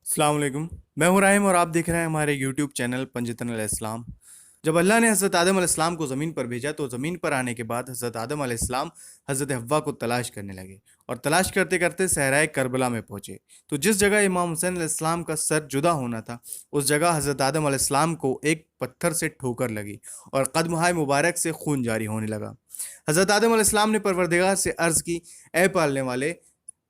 अस्सलाम वालेकुम। मैं हूं राहिम और आप देख रहे हैं हमारे यूट्यूब चैनल पंजतन अल इस्लाम। जब अल्लाह ने हज़रत आदम अलैहिस्सलाम को ज़मीन पर भेजा तो ज़मीन पर आने के बाद हज़रत आदम अलैहिस्सलाम हज़रत हव्वा को तलाश करने लगे और तलाश करते करते सहराए करबला में पहुंचे। तो जिस जगह इमाम हुसैन अलैहिस्सलाम का सर जुदा होना था, उस जगह हज़रत आदम अलैहिस्सलाम को एक पत्थर से ठोकर लगी और कदमहाय मुबारक से खून जारी होने लगा। हज़रत आदम अलैहिस्सलाम ने परवरदिगार से अर्ज़ की, ए पालने वाले,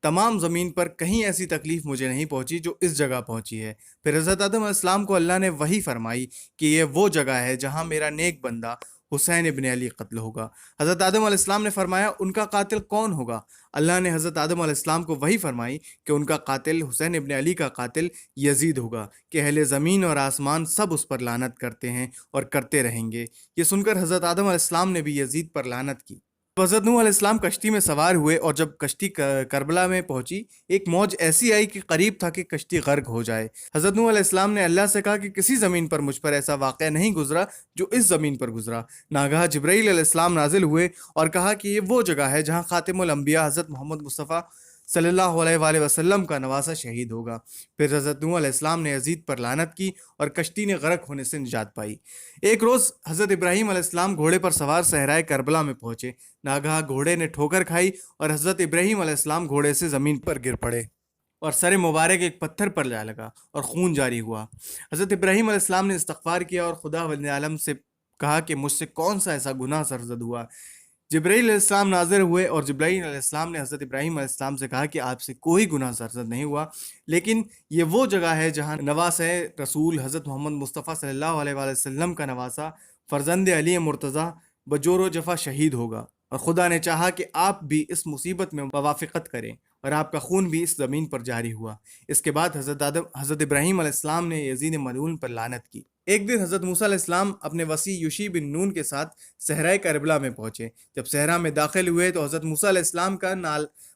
तमाम ज़मीन पर कहीं ऐसी तकलीफ मुझे नहीं पहुंची जो इस जगह पहुंची है। फिर हज़रत आदम अलैहिस्सलाम को अल्लाह ने वही फरमाई कि ये वो जगह है जहां मेरा नेक बंदा हुसैन इब्न अली कत्ल होगा। हज़रत आदम अलैहिस्सलाम ने फरमाया, उनका कातिल कौन होगा? अल्लाह ने हज़रत आदम अलैहिस्सलाम को वही फरमाई कि उनका कातिल हुसैन इब्न अली का कातिल यजीद होगा कि अहले ज़मीन और आसमान सब उस पर लानत करते हैं और करते रहेंगे। ये सुनकर हज़रत आदम अलैहिस्सलाम ने भी यजीद पर लानत की। हज़रत नूह अलैहिस्सलाम कश्ती में सवार हुए और जब कश्ती करबला में पहुंची, एक मौज ऐसी आई कि करीब था कि कश्ती गर्क हो जाए। हज़रत नूह अलैहिस्सलाम ने अल्लाह से कहा कि किसी ज़मीन पर मुझ पर ऐसा वाक़या नहीं गुजरा जो इस ज़मीन पर गुजरा। नागहा जिब्राईल अलैहिस्सलाम नाजिल हुए और कहा कि ये वो जगह है जहाँ खातिमुल अंबिया हज़रत मोहम्मद मुस्तफ़ा सल्लल्लाहु अलैहि वसल्लम का नवासा शहीद होगा। फिर हज़रत नूह अलैहिस्सलाम ने यजीद पर लानत की और कश्ती ने गर्क होने से निजात पाई। एक रोज़ हज़रत इब्राहीम अलैहिस्सलाम घोड़े पर सवार सहराए करबला में पहुंचे। नागहा घोड़े ने ठोकर खाई और हज़रत इब्राहीम अलैहिस्सलाम घोड़े से ज़मीन पर गिर पड़े और सर मुबारक एक पत्थर पर जा लगा और खून जारी हुआ। हज़रत इब्राहीम अलैहिस्सलाम ने इस्तग़फ़ार किया और खुदा वल्द आलम से कहा कि मुझसे कौन सा ऐसा गुनाह सरज़द हुआ। जिब्राईल अलैहिस्सलाम नाज़िर हुए और जिब्राईल अलैहिस्सलाम ने हज़रत इब्राहीम अलैहिस्सलाम से कहा कि आपसे कोई गुनाह सरज़द नहीं हुआ, लेकिन ये वो जगह है जहाँ नवासे रसूल हज़रत मोहम्मद मुस्तफ़ा सल्लल्लाहु अलैहि वसल्लम का नवासा फ़र्ज़ंद अली मुर्तज़ा बजोर जफ़ा शहीद होगा और खुदा ने चाहा कि आप भी इस मुसीबत में मवाफ़क़त करें और आपका खून भी इस ज़मीन पर जारी हुआ। इसके बाद हज़रत इब्राहीम अलैहिस्सलाम ने यज़ीद मलऊन पर लानत की। एक दिन हज़रत मूसा अलैहिस्सलाम अपने वसी यूशी बिन नून के साथ सहराए करबला में पहुंचे। जब सहरा में दाखिल हुए तो हज़रत मूसा अलैहिस्सलाम का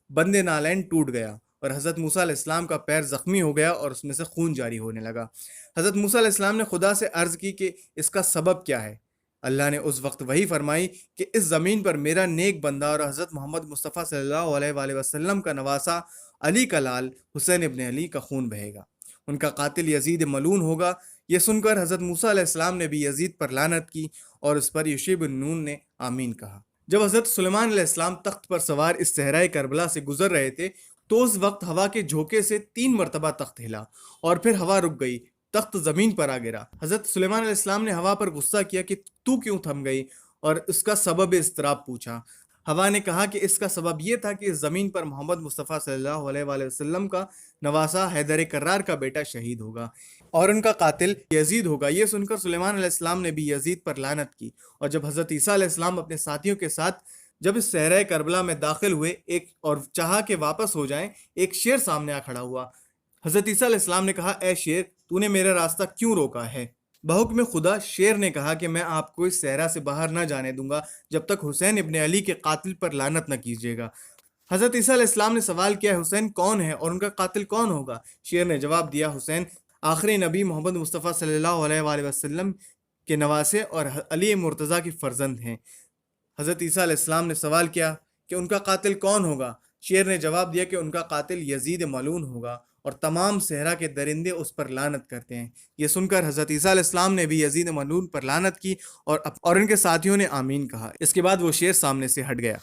बंदे नालैन टूट गया और हज़रत मूसा अलैहिस्सलाम का पैर ज़ख्मी हो गया और उसमें से खून जारी होने लगा। हज़रत मूसा अलैहिस्सलाम ने खुदा से अर्ज़ की कि इसका सबब क्या है? अल्लाह ने उस वक्त वही फरमाई कि इस ज़मीन पर मेरा नेक बंदा और हज़रत मोहम्मद मुस्तफ़ा सल्लल्लाहु अलैहि वसल्लम का नवासा अली का लाल हुसैन इब्न अली का खून बहेगा। उनका कातिल यजीद मलून होगा। ये सुनकर हज़रत मूसा अलैहिस्सलाम ने भी यजीद पर लानत की और उस पर यूशी बिन नून ने आमीन कहा। जब हज़रत सुलेमान अलैहिस्सलाम तख्त पर सवार इस सहराए करबला से गुजर रहे थे तो उस वक्त हवा के झोंके से 3 मरतबा तख्त हिला और फिर हवा रुक गई। तख्त जमीन पर आ गिरा। हज़रत सुलेमान अलैहिस्सलाम ने हवा पर गुस्सा किया कि तू क्यों थम गई और उसका सबब इस्तराब पूछा। हवा ने कहा कि इसका सबब यह था कि इस ज़मीन पर मोहम्मद मुस्तफ़ा सल्लल्लाहु अलैहि वसल्लम का नवासा हैदर कर्रार का बेटा शहीद होगा और उनका कातिल यजीद होगा। ये सुनकर सुलेमान अलैहिस्सलाम ने भी यजीद पर लानत की और जब हज़रत ईसा अलैहिस्सलाम अपने साथियों के साथ जब इस सहराए करबला में दाखिल हुए एक और चाहा कि वापस हो जाएं, एक शेर सामने आ खड़ा हुआ। हज़रत ईसा अलैहिस्सलाम ने कहा, ए शेर, तूने मेरा रास्ता क्यों रोका है? बहुक्म खुदा शेर ने कहा कि मैं आपको इस सहरा से बाहर न जाने दूंगा जब तक हुसैन इब्न अली के कातिल पर लानत न कीजिएगा। हज़रत ईसा अलैहिस्सलाम ने सवाल किया, हुसैन कौन है और उनका कातिल कौन होगा? शेर ने जवाब दिया, हुसैन आखिरी नबी मोहम्मद मुस्तफ़ा सल्लल्लाहु अलैहि वसल्लम के नवासे और अली मुर्तज़ा की फ़र्जंद हैं। हज़रत ईसा अलैहिस्सलाम ने सवाल किया कि उनका कातिल कौन होगा? शेर ने जवाब दिया कि उनका कातिल यजीद मलून होगा और तमाम सहरा के दरिंदे उस पर लानत करते हैं। ये सुनकर हज़रत ईसा अलैहिस्सलाम ने भी यजीद मलून पर लानत की और उनके साथियों ने आमीन कहा। इसके बाद वो शेर सामने से हट गया।